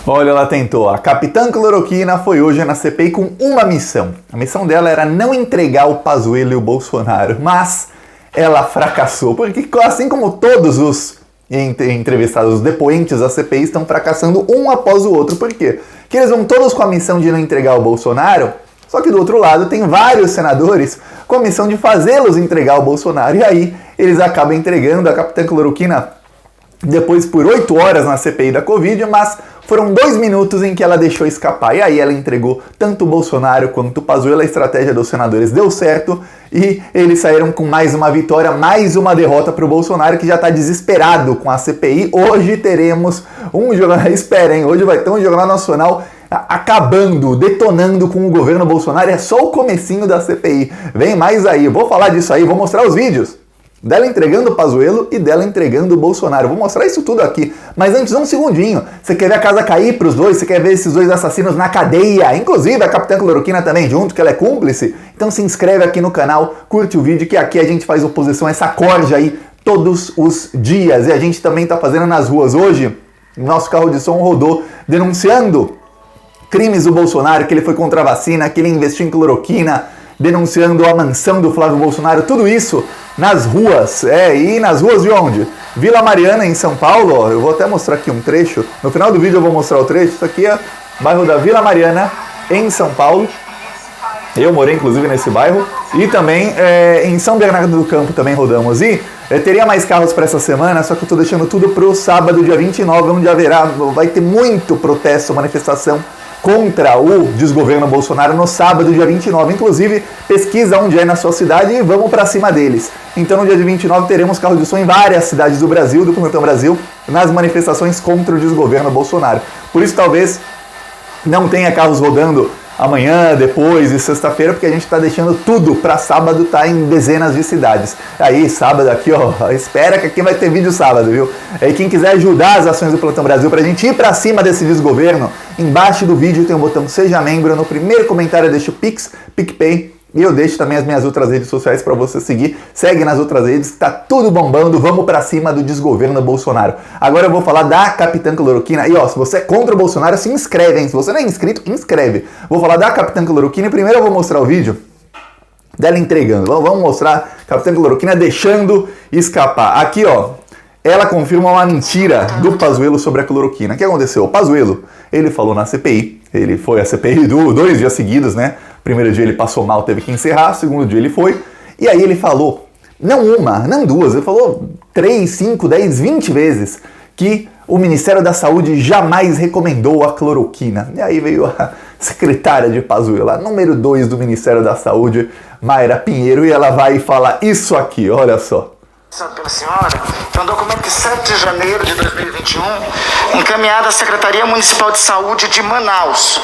Olha, ela tentou. A Capitã Cloroquina foi hoje na CPI com uma missão. A missão dela era não entregar o Pazuello e o Bolsonaro, mas ela fracassou, porque assim como todos os entrevistados, os depoentes da CPI estão fracassando um após o outro. Por quê? Porque eles vão todos com a missão de não entregar o Bolsonaro, só que do outro lado tem vários senadores com a missão de fazê-los entregar o Bolsonaro, e aí eles acabam entregando a Capitã Cloroquina depois por 8 horas na CPI da Covid, mas foram 2 minutos em que ela deixou escapar. E aí ela entregou tanto o Bolsonaro quanto o Pazuello. A estratégia dos senadores deu certo e eles saíram com mais uma vitória, mais uma derrota para o Bolsonaro, que já está desesperado com a CPI. Hoje teremos um jornal, esperem, hoje vai ter um Jornal Nacional acabando, detonando com o governo Bolsonaro. É só o comecinho da CPI. Vem mais aí, eu vou falar disso aí, vou mostrar os vídeos dela entregando o Pazuello e dela entregando o Bolsonaro. Vou mostrar isso tudo aqui. Mas antes, um segundinho. Você quer ver a casa cair pros dois? Você quer ver esses dois assassinos na cadeia? Inclusive a Capitã Cloroquina também junto, que ela é cúmplice? Então se inscreve aqui no canal, curte o vídeo, que aqui a gente faz oposição a essa corja aí todos os dias. E a gente também tá fazendo nas ruas hoje. Nosso carro de som rodou denunciando crimes do Bolsonaro, que ele foi contra a vacina, que ele investiu em cloroquina, denunciando a mansão do Flávio Bolsonaro, tudo isso nas ruas. E nas ruas de onde? Vila Mariana, em São Paulo, ó, eu vou até mostrar aqui um trecho, no final do vídeo eu vou mostrar o trecho, isso aqui é bairro da Vila Mariana, em São Paulo, eu morei inclusive nesse bairro, e também em São Bernardo do Campo também rodamos, e teria mais carros para essa semana, só que eu tô deixando tudo pro sábado, dia 29, onde vai ter muito protesto, manifestação contra o desgoverno Bolsonaro no sábado, dia 29. Inclusive, pesquisa onde é na sua cidade e vamos pra cima deles. Então, no dia de 29, teremos carro de som em várias cidades do Brasil, do Plantão Brasil, nas manifestações contra o desgoverno Bolsonaro. Por isso, talvez não tenha carros rodando amanhã, depois e sexta-feira, porque a gente está deixando tudo para sábado, tá em dezenas de cidades. Aí, sábado aqui, ó, espera que aqui vai ter vídeo sábado, viu? Aí quem quiser ajudar as ações do Plantão Brasil pra gente ir para cima desse desgoverno, embaixo do vídeo tem o botão Seja Membro, no primeiro comentário eu deixo o Pix, PicPay, e eu deixo também as minhas outras redes sociais para você seguir. Segue nas outras redes, que tá tudo bombando. Vamos pra cima do desgoverno Bolsonaro. Agora eu vou falar da Capitã Cloroquina. E ó, se você é contra o Bolsonaro, se inscreve, hein? Se você não é inscrito, inscreve. Vou falar da Capitã Cloroquina e primeiro eu vou mostrar o vídeo dela entregando. Vamos mostrar a Capitã Cloroquina deixando escapar. Aqui, ó, ela confirma uma mentira do Pazuello sobre a cloroquina. O que aconteceu? O Pazuello, ele falou na CPI, ele foi à CPI 2 dias seguidos, né? Primeiro dia ele passou mal, teve que encerrar, segundo dia ele foi, e aí ele falou, não uma, não duas, ele falou 3, 5, 10, 20 vezes que o Ministério da Saúde jamais recomendou a cloroquina. E aí veio a secretária de Pazuello, a número 2 do Ministério da Saúde, Mayra Pinheiro, e ela vai falar isso aqui, olha só. Pela senhora, é um documento de 7 de janeiro de 2021, encaminhado à Secretaria Municipal de Saúde de Manaus.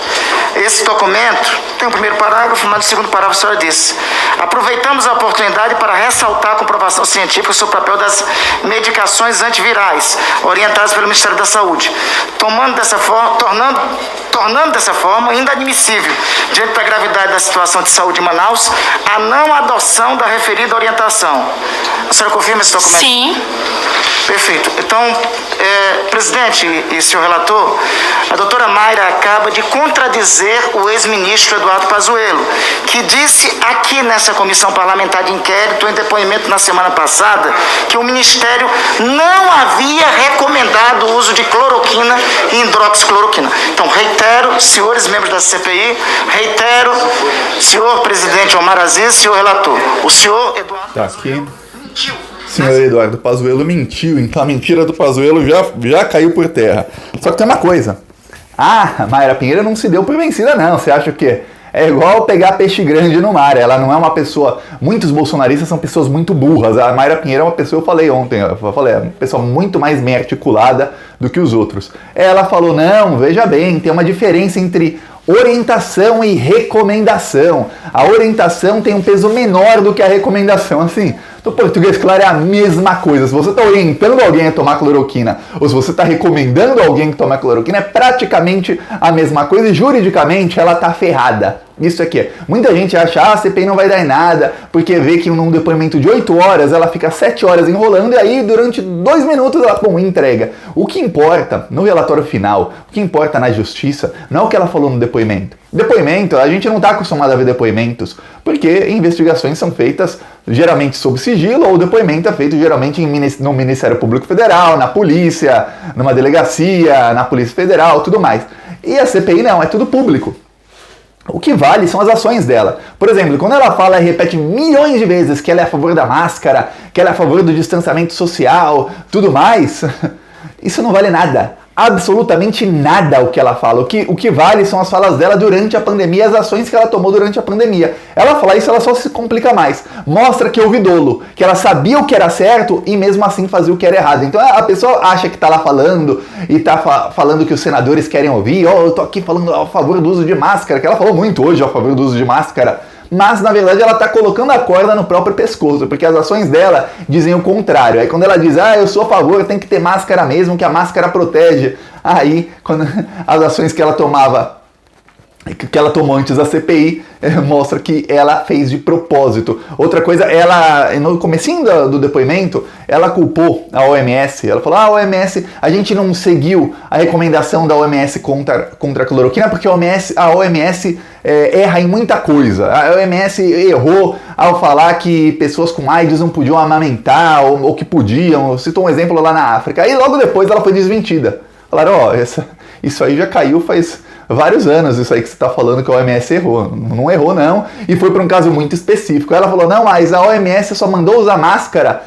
Esse documento tem o primeiro parágrafo, mas no segundo parágrafo a senhora disse: aproveitamos a oportunidade para ressaltar a comprovação científica sobre o papel das medicações antivirais orientadas pelo Ministério da Saúde, tornando dessa forma inadmissível, diante da gravidade da situação de saúde em Manaus, a não adoção da referida orientação. A senhora confirma esse documento? Sim. Perfeito. Então, presidente e senhor relator, a doutora Mayra acaba de contradizer o ex-ministro Eduardo Pazuello, que disse aqui nessa comissão parlamentar de inquérito, em depoimento na semana passada, que o Ministério não havia recomendado o uso de cloroquina e hidroxicloroquina. Então, reitero, senhores membros da CPI, reitero, senhor presidente Omar Aziz, senhor relator, o senhor Eduardo Pazuello mentiu. Senhor Eduardo Pazuello mentiu, então a mentira do Pazuello já caiu por terra. Só que tem uma coisa, a Mayra Pinheiro não se deu por vencida não, você acha que é igual pegar peixe grande no mar, ela não é uma pessoa, muitos bolsonaristas são pessoas muito burras, a Mayra Pinheiro é uma pessoa, eu falei ontem, é uma pessoa muito mais bem articulada do que os outros. Ela falou, não, veja bem, tem uma diferença entre orientação e recomendação. A orientação tem um peso menor do que a recomendação. Assim, no português claro é a mesma coisa. Se você está orientando alguém a tomar cloroquina ou se você está recomendando alguém que tome cloroquina, é praticamente a mesma coisa e juridicamente ela está ferrada. Isso aqui. Muita gente acha, a CPI não vai dar em nada, porque vê que num depoimento de 8 horas, ela fica 7 horas enrolando, e aí durante 2 minutos ela, entrega. O que importa no relatório final, o que importa na justiça, não é o que ela falou no depoimento. Depoimento, a gente não está acostumado a ver depoimentos, porque investigações são feitas geralmente sob sigilo, ou o depoimento é feito geralmente no Ministério Público Federal, na polícia, numa delegacia, na Polícia Federal, tudo mais. E a CPI não, é tudo público. O que vale são as ações dela. Por exemplo, quando ela fala e repete milhões de vezes que ela é a favor da máscara, que ela é a favor do distanciamento social, tudo mais, isso não vale nada. Absolutamente nada o que ela fala. O que vale são as falas dela durante a pandemia, as ações que ela tomou durante a pandemia. Ela fala isso, ela só se complica mais. Mostra que houve dolo, que ela sabia o que era certo e mesmo assim fazia o que era errado. Então a pessoa acha que tá lá falando e tá falando que os senadores querem ouvir. Eu tô aqui falando a favor do uso de máscara, que ela falou muito hoje a favor do uso de máscara. Mas, na verdade, ela está colocando a corda no próprio pescoço, porque as ações dela dizem o contrário. Aí quando ela diz, eu sou a favor, tem que ter máscara mesmo, que a máscara protege. Aí, quando as ações que ela tomava, que ela tomou antes da CPI, mostra que ela fez de propósito. Outra coisa, ela, no comecinho do depoimento, ela culpou a OMS. Ela falou, a OMS, a gente não seguiu a recomendação da OMS contra a cloroquina, porque a OMS erra em muita coisa. A OMS errou ao falar que pessoas com AIDS não podiam amamentar, ou que podiam. Citou um exemplo lá na África. Aí logo depois ela foi desmentida. Falaram, isso aí já caiu faz vários anos, isso aí que você está falando que a OMS errou. Não errou, não. E foi para um caso muito específico. Ela falou, não, mas a OMS só mandou usar máscara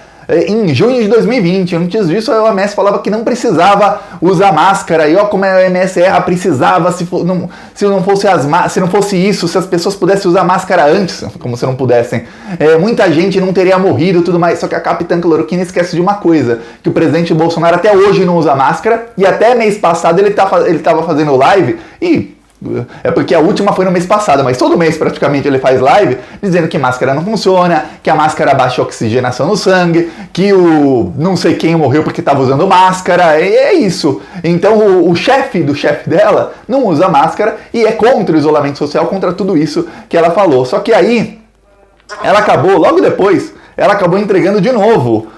em junho de 2020. Antes disso, a OMS falava que não precisava usar máscara. E ó, como a OMS erra, precisava, se não fosse isso, se as pessoas pudessem usar máscara antes, como se não pudessem, muita gente não teria morrido e tudo mais. Só que a Capitã Cloroquina esquece de uma coisa, que o presidente Bolsonaro até hoje não usa máscara, e até mês passado ele estava fazendo live, e é porque a última foi no mês passado, mas todo mês praticamente ele faz live dizendo que máscara não funciona, que a máscara baixa a oxigenação no sangue, que o não sei quem morreu porque estava usando máscara, é isso. Então o chefe do chefe dela não usa máscara e é contra o isolamento social, contra tudo isso que ela falou. Só que aí ela acabou, logo depois, ela acabou entregando de novo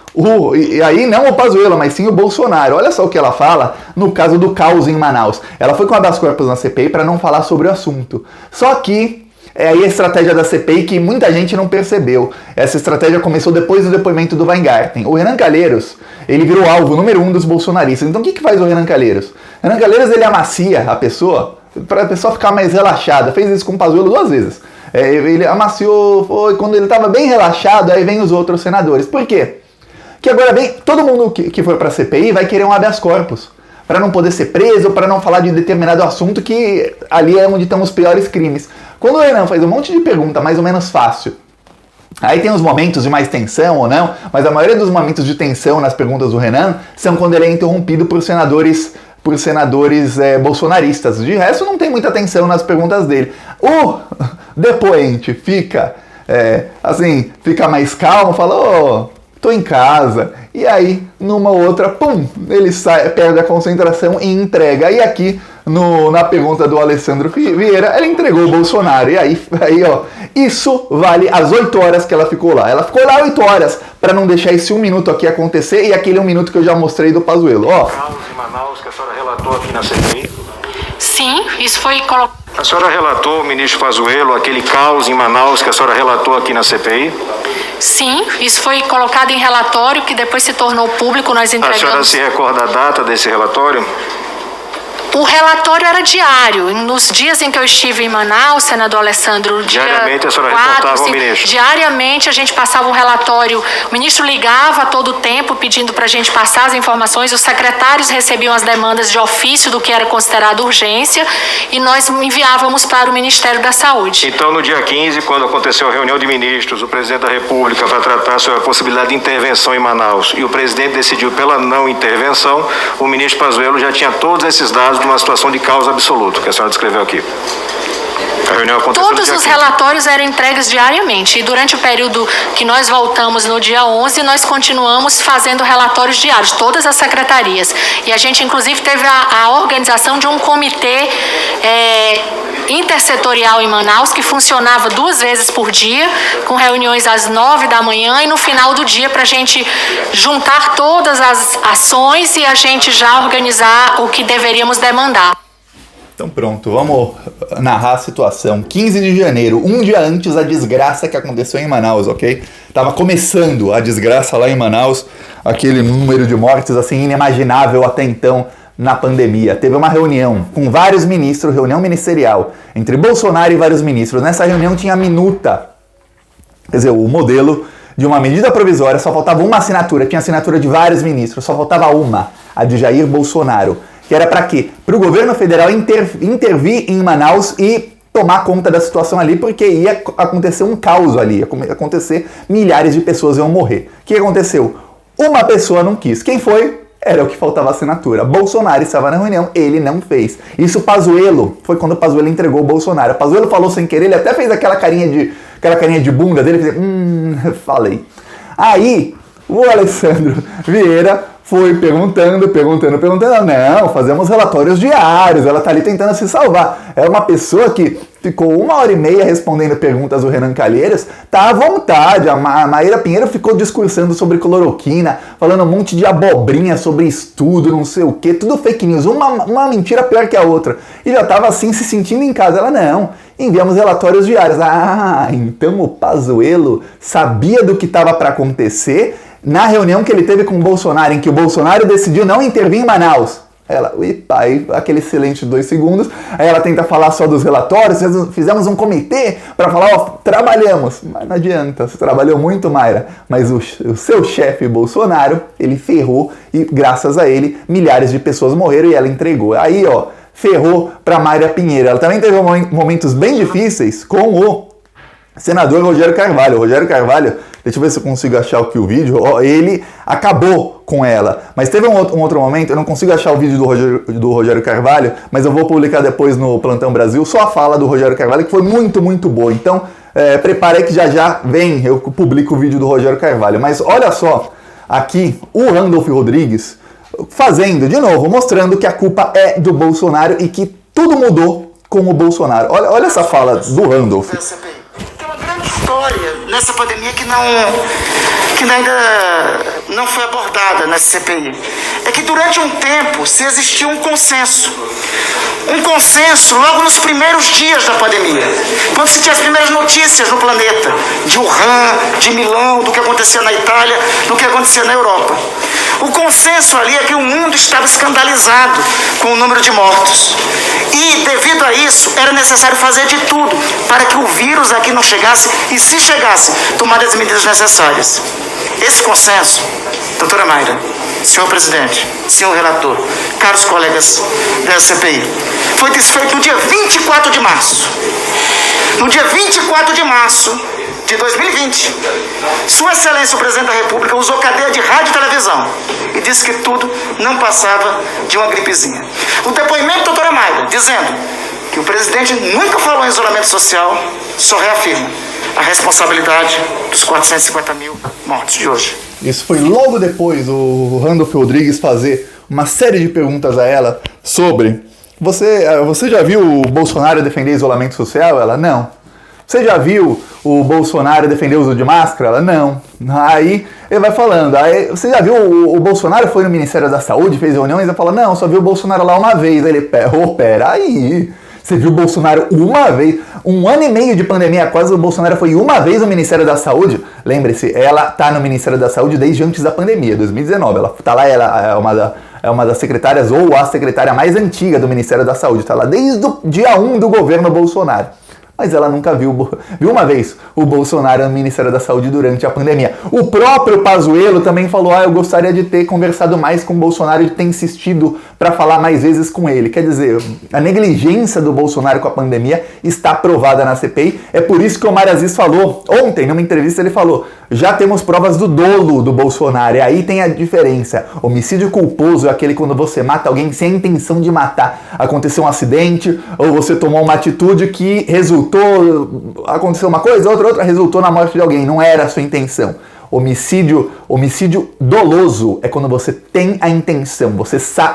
e aí não o Pazuello, mas sim o Bolsonaro. Olha só o que ela fala no caso do caos em Manaus. Ela foi com habeas corpus na CPI para não falar sobre o assunto. Só que é aí a estratégia da CPI que muita gente não percebeu. Essa estratégia começou depois do depoimento do Weingarten. O Renan Calheiros, ele virou alvo número 1 dos bolsonaristas. Então o que faz o Renan Calheiros? O Renan Calheiros, ele amacia a pessoa para a pessoa ficar mais relaxada. Fez isso com o Pazuello 2 vezes. Ele amaciou, foi quando ele estava bem relaxado, aí vem os outros senadores. Por quê? Que agora vem, todo mundo que for para a CPI vai querer um habeas corpus, para não poder ser preso, para não falar de determinado assunto que ali é onde estão os piores crimes. Quando o Renan faz um monte de pergunta mais ou menos fácil, aí tem os momentos de mais tensão ou não, mas a maioria dos momentos de tensão nas perguntas do Renan são quando ele é interrompido por senadores bolsonaristas. De resto não tem muita tensão nas perguntas dele. O depoente fica fica mais calmo, fala, tô em casa. E aí, numa outra, pum, ele perde a concentração e entrega. E aqui, na pergunta do Alessandro Vieira, ele entregou o Bolsonaro. E aí, isso vale as 8 horas que ela ficou lá. Ela ficou lá 8 horas para não deixar esse 1 minuto aqui acontecer e aquele 1 minuto que eu já mostrei do Pazuello. Caos em Manaus, que a senhora relatou aqui na CPI? Sim, isso foi colocado. A senhora relatou, ministro Pazuello, aquele caos em Manaus que a senhora relatou aqui na CPI? Sim, isso foi colocado em relatório que depois se tornou público, nós entregamos. A senhora se recorda a data desse relatório? O relatório era diário. Nos dias em que eu estive em Manaus, senador Alessandro, diariamente a senhora reportava ao ministro? Diariamente a gente passava um relatório. O ministro ligava a todo tempo pedindo para a gente passar as informações. Os secretários recebiam as demandas de ofício do que era considerado urgência e nós enviávamos para o Ministério da Saúde. Então, no dia 15, quando aconteceu a reunião de ministros, o presidente da República para tratar sobre a possibilidade de intervenção em Manaus e o presidente decidiu pela não intervenção, o ministro Pazuello já tinha todos esses dados de uma situação de caos absoluto, que a senhora descreveu aqui. A reunião aconteceu Todos os relatórios eram entregues diariamente e durante o período que nós voltamos no dia 11, nós continuamos fazendo relatórios diários, todas as secretarias. E a gente inclusive teve a organização de um comitê intersetorial em Manaus, que funcionava 2 vezes por dia, com reuniões às 9 da manhã e no final do dia para a gente juntar todas as ações e a gente já organizar o que deveríamos demandar. Então pronto, vamos narrar a situação. 15 de janeiro, um dia antes da desgraça que aconteceu em Manaus, ok? Tava começando a desgraça lá em Manaus, aquele número de mortes assim inimaginável até então na pandemia. Teve uma reunião com vários ministros, reunião ministerial, entre Bolsonaro e vários ministros. Nessa reunião tinha a minuta, quer dizer, o modelo de uma medida provisória, só faltava uma assinatura, tinha assinatura de vários ministros, só faltava uma, a de Jair Bolsonaro. Que era para quê? Para o governo federal intervir em Manaus e tomar conta da situação ali, porque ia acontecer um caos ali, ia acontecer, milhares de pessoas iam morrer. O que aconteceu? Uma pessoa não quis. Quem foi? Era o que faltava assinatura. Bolsonaro estava na reunião, ele não fez. Isso Pazuello, foi quando o Pazuello entregou o Bolsonaro. O Pazuello falou sem querer, ele até fez aquela carinha de bunda dele, fez, falei. Aí, o Alessandro Vieira foi perguntando, não, fazemos relatórios diários, ela tá ali tentando se salvar. É uma pessoa que ficou 1h30 respondendo perguntas do Renan Calheiros, tá à vontade. A Maíra Pinheiro ficou discursando sobre cloroquina, falando um monte de abobrinha sobre estudo, não sei o que, tudo fake news, uma mentira pior que a outra. E já tava assim se sentindo em casa. Ela, não, enviamos relatórios diários. Ah, então o Pazuello sabia do que estava para acontecer na reunião que ele teve com o Bolsonaro, em que o Bolsonaro decidiu não intervir em Manaus. Ela, aí aquele silêncio de 2 segundos, aí ela tenta falar só dos relatórios, fizemos um comitê para falar, ó, trabalhamos. Mas não adianta, você trabalhou muito, Mayra, mas o seu chefe Bolsonaro, ele ferrou e graças a ele, milhares de pessoas morreram e ela entregou. Aí, ó, ferrou para Mayra Pinheiro. Ela também teve momentos bem difíceis com o senador Rogério Carvalho. O Rogério Carvalho, deixa eu ver se eu consigo achar aqui o vídeo, ele acabou com ela. Mas teve um outro momento, eu não consigo achar o vídeo do Rogério Carvalho, mas eu vou publicar depois no Plantão Brasil, só a fala do Rogério Carvalho, que foi muito, muito boa. Então, prepare aí que já vem, eu publico o vídeo do Rogério Carvalho. Mas olha só, aqui, o Randolph Rodrigues fazendo, de novo, mostrando que a culpa é do Bolsonaro e que tudo mudou com o Bolsonaro. Olha essa fala do Randolph. Tem uma grande história nessa pandemia que ainda não foi abordada nessa CPI. É que durante um tempo se existiu um consenso logo nos primeiros dias da pandemia, quando se tinha as primeiras notícias no planeta, de Wuhan, de Milão, do que acontecia na Itália, do que acontecia na Europa. O consenso ali é que o mundo estava escandalizado com o número de mortos. E, devido a isso, era necessário fazer de tudo para que o vírus aqui não chegasse e, se chegasse, tomar as medidas necessárias. Esse consenso, doutora Mayra, senhor presidente, senhor relator, caros colegas da CPI, foi desfeito no dia 24 de março. No dia 24 de março de 2020, Sua Excelência o Presidente da República usou cadeia de rádio e televisão e disse que tudo não passava de uma gripezinha. O depoimento da doutora Mayra, dizendo que o presidente nunca falou em isolamento social, só reafirma a responsabilidade dos 450 mil mortos de hoje. Isso foi logo depois o Randolph Rodrigues fazer uma série de perguntas a ela sobre: você já viu o Bolsonaro defender isolamento social? Ela, não. Você já viu o Bolsonaro defender o uso de máscara? Ela, não. Aí ele vai falando, aí, você já viu o Bolsonaro foi no Ministério da Saúde, fez reuniões? Ela fala, não, só vi o Bolsonaro lá uma vez. Aí ele, peraí, você viu o Bolsonaro uma vez? 1 ano e meio de pandemia, quase o Bolsonaro foi uma vez no Ministério da Saúde. Lembre-se, ela tá no Ministério da Saúde desde antes da pandemia, 2019. Ela tá lá, ela é uma das secretárias, ou a secretária mais antiga do Ministério da Saúde. Tá lá desde o dia 1 do governo Bolsonaro. Mas ela nunca viu uma vez o Bolsonaro no Ministério da Saúde durante a pandemia. O próprio Pazuello também falou, eu gostaria de ter conversado mais com o Bolsonaro e de ter insistido para falar mais vezes com ele. Quer dizer, a negligência do Bolsonaro com a pandemia está provada na CPI. É por isso que o Omar Aziz falou, ontem, numa entrevista, ele falou, já temos provas do dolo do Bolsonaro. E aí tem a diferença. Homicídio culposo é aquele quando você mata alguém sem a intenção de matar. Aconteceu um acidente, ou você tomou uma atitude que aconteceu uma coisa, outra resultou na morte de alguém, não era a sua intenção. Homicídio doloso é quando você tem a intenção,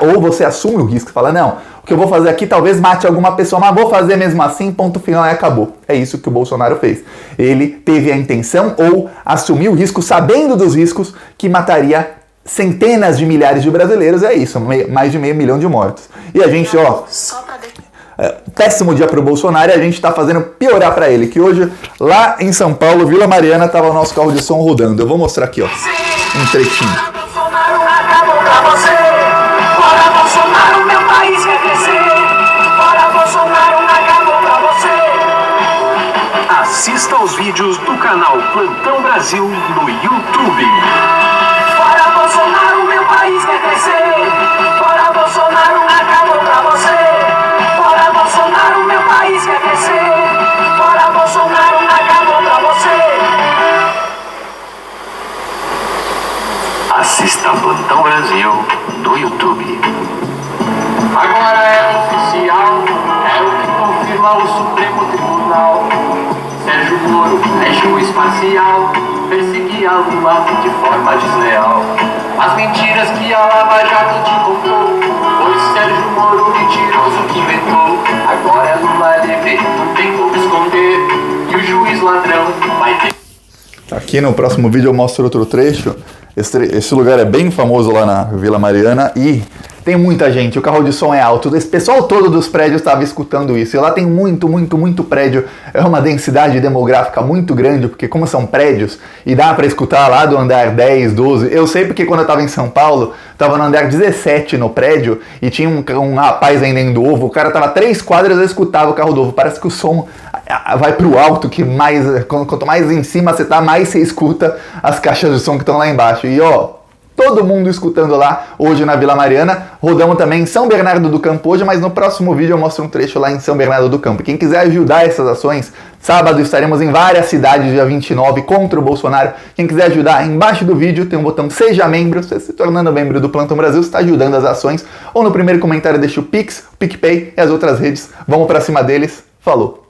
ou você assume o risco, fala, não, o que eu vou fazer aqui talvez mate alguma pessoa, mas vou fazer mesmo assim, ponto final e acabou. É isso que o Bolsonaro fez. Ele teve a intenção ou assumiu o risco, sabendo dos riscos, que mataria centenas de milhares de brasileiros, é isso, mais de 500 mil de mortos. E a gente, péssimo dia pro Bolsonaro, e a gente tá fazendo piorar pra ele, que hoje, lá em São Paulo, Vila Mariana, tava o nosso carro de som rodando. Eu vou mostrar aqui, ó, um trechinho. Bolsonaro acabou pra você. Fora Bolsonaro, meu país quer crescer. Fora Bolsonaro acabou pra você. Assista aos vídeos do canal Plantão Brasil no YouTube. Fora Bolsonaro, meu país quer crescer. Fora Bolsonaro acabou pra você. Fora Bolsonaro, meu país quer crescer. Fora Bolsonaro acabou pra você. Assista Plantão Brasil no YouTube. Agora é oficial, é o que confirma o Supremo Tribunal. Sérgio Moro é juiz parcial, perseguia Lula de forma desleal. As mentiras que a Lava Jato te contou, foi Sérgio Moro mentiroso que inventou. Agora é Lula livre, não tem como esconder, e o juiz ladrão vai ter. Aqui no próximo vídeo eu mostro outro trecho. Esse lugar é bem famoso lá na Vila Mariana e tem muita gente, o carro de som é alto, esse pessoal todo dos prédios estava escutando isso, e lá tem muito prédio, é uma densidade demográfica muito grande, porque como são prédios, e dá para escutar lá do andar 10, 12, eu sei porque quando eu estava em São Paulo, estava no andar 17 no prédio, e tinha um rapaz vendendo ovo, o cara estava 3 quadras, eu escutava o carro do ovo, parece que o som vai pro alto, que quanto mais em cima você tá, mais você escuta as caixas de som que estão lá embaixo, e ó, todo mundo escutando lá hoje na Vila Mariana. Rodamos também em São Bernardo do Campo hoje, mas no próximo vídeo eu mostro um trecho lá em São Bernardo do Campo. Quem quiser ajudar essas ações, sábado estaremos em várias cidades, dia 29, contra o Bolsonaro. Quem quiser ajudar, embaixo do vídeo tem um botão Seja Membro. Você se tornando membro do Plantão Brasil, você está ajudando as ações. Ou no primeiro comentário deixa o Pix, o PicPay e as outras redes. Vamos pra cima deles. Falou!